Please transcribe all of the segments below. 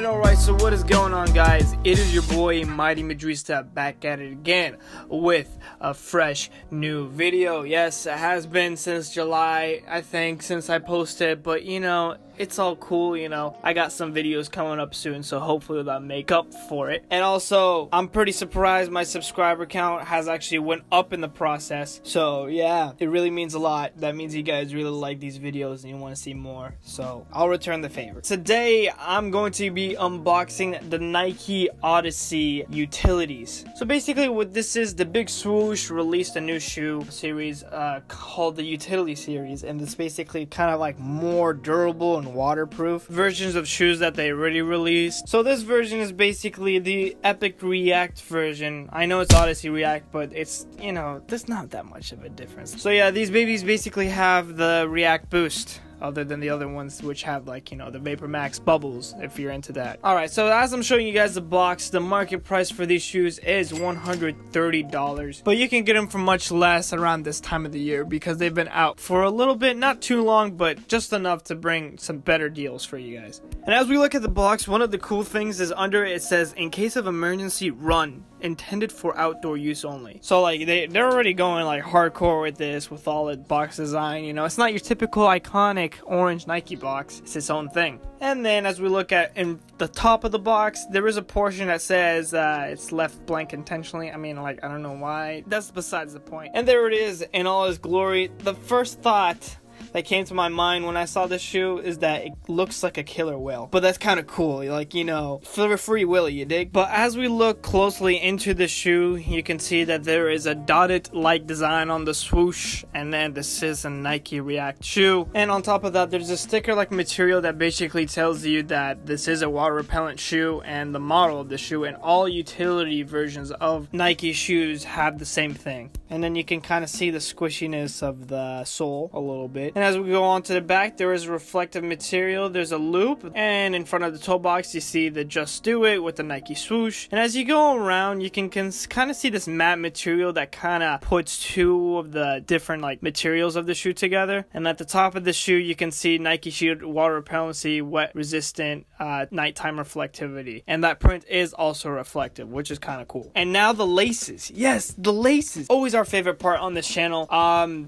Alright, so what is going on, guys? It is your boy Mighty Madrista back at it again with a fresh new video. Yes, it has been since July, I think, since I posted, but you know, it's all cool, you know. I got some videos coming up soon, so hopefully that'll make up for it. And also, I'm pretty surprised my subscriber count has actually went up in the process. So yeah, it really means a lot. That means you guys really like these videos and you want to see more. So I'll return the favor. Today, I'm going to be unboxing the Nike Odyssey utilities. So basically what this is, the Big Swoosh released a new shoe series called the Utility Series, and it's basically kind of like more durable and waterproof versions of shoes that they already released. So this version is basically the Epic React version. I know it's Odyssey React, but it's, you know, there's not that much of a difference. So yeah, these babies basically have the React Boost, other than the other ones which have, like, you know, the Vapor Max bubbles, if you're into that. Alright, so as I'm showing you guys the box, the market price for these shoes is $130, but you can get them for much less around this time of the year because they've been out for a little bit, not too long, but just enough to bring some better deals for you guys. And as we look at the box, one of the cool things is under it says, in case of emergency, run, intended for outdoor use only. So like they're already going like hardcore with this, with all the box design, you know. It's not your typical iconic orange Nike box, it's its own thing. And then as we look at in the top of the box, there is a portion that says it's left blank intentionally. I mean, like, I don't know why, that's besides the point. And there it is in all its glory. The first thought that came to my mind when I saw this shoe is that it looks like a killer whale, but that's kind of cool, like, you know, for Free Willy, you dig? But as we look closely into the shoe, you can see that there is a dotted like design on the swoosh, and then this is a Nike React shoe, and on top of that there's a sticker like material that basically tells you that this is a water repellent shoe, and the model of the shoe, and all utility versions of Nike shoes have the same thing. And then you can kind of see the squishiness of the sole a little bit. And as we go on to the back, there is reflective material, there's a loop, and in front of the toe box you see the Just Do It with the Nike swoosh. And as you go around, you can kind of see this matte material that kind of puts two of the different like materials of the shoe together. And at the top of the shoe you can see Nike Shield water repellency, wet resistant, nighttime reflectivity, and that print is also reflective, which is kind of cool. And now the laces. Yes, the laces, always our favorite part on this channel.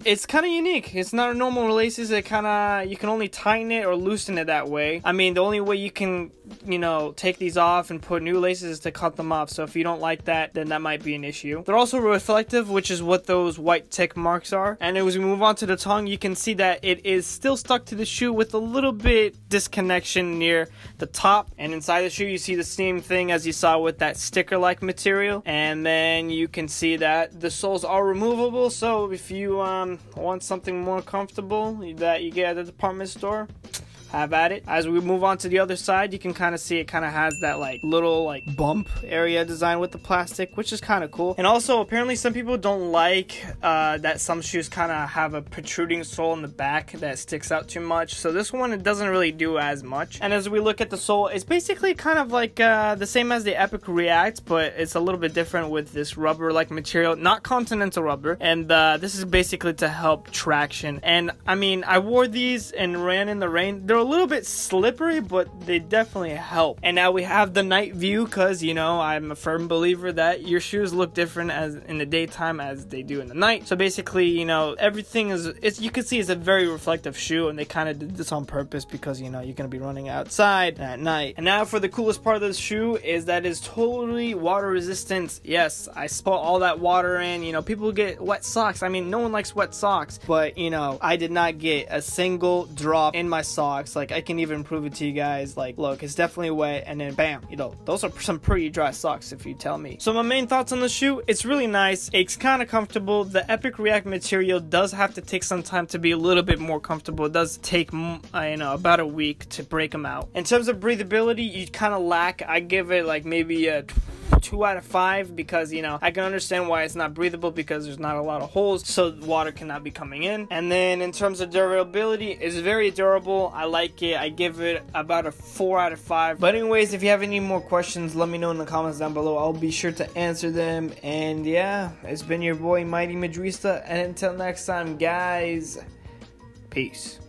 It's kind of unique. It's not a normal laces. It kind of, you can only tighten it or loosen it that way. I mean, the only way you can, you know, take these off and put new laces is to cut them off. So if you don't like that, then that might be an issue. They're also reflective, which is what those white tick marks are. And as we move on to the tongue, you can see that it is still stuck to the shoe with a little bit disconnection near the top. And inside the shoe, you see the same thing as you saw with that sticker-like material. And then you can see that the soles are removable. So if you want something more comfortable that you get at the department store, have at it. As we move on to the other side, you can kind of see it kind of has that like little like bump area design with the plastic, which is kind of cool. And also apparently some people don't like that some shoes kind of have a protruding sole in the back that sticks out too much. So this one, it doesn't really do as much. And as we look at the sole, it's basically kind of like the same as the Epic React, but it's a little bit different with this rubber like material, not continental rubber. And this is basically to help traction. And I mean, I wore these and ran in the rain. They're a little bit slippery, but they definitely help. And now we have the night view, because, you know, I'm a firm believer that your shoes look different as in the daytime as they do in the night. So basically, you know, everything is, you can see it's a very reflective shoe, and they kind of did this on purpose because, you know, you're going to be running outside at night. And now for the coolest part of the shoe is that it's totally water resistant. Yes, I put all that water in. You know, people get wet socks. I mean, no one likes wet socks, but, you know, I did not get a single drop in my socks. Like, I can even prove it to you guys. Like, look, it's definitely wet, and then bam, you know, those are some pretty dry socks if you tell me. So my main thoughts on the shoe, it's really nice, it's kind of comfortable. The Epic React material does have to take some time to be a little bit more comfortable. It does take, you know, about a week to break them out. In terms of breathability, you kind of lack. I give it like maybe a 2 out of 5 because, you know, I can understand why it's not breathable because there's not a lot of holes, so water cannot be coming in. And then in terms of durability, it's very durable. I like it. I give it about a 4 out of 5. But anyways, if you have any more questions, let me know in the comments down below. I'll be sure to answer them. And yeah, it's been your boy Mighty Madrista, and until next time, guys, peace.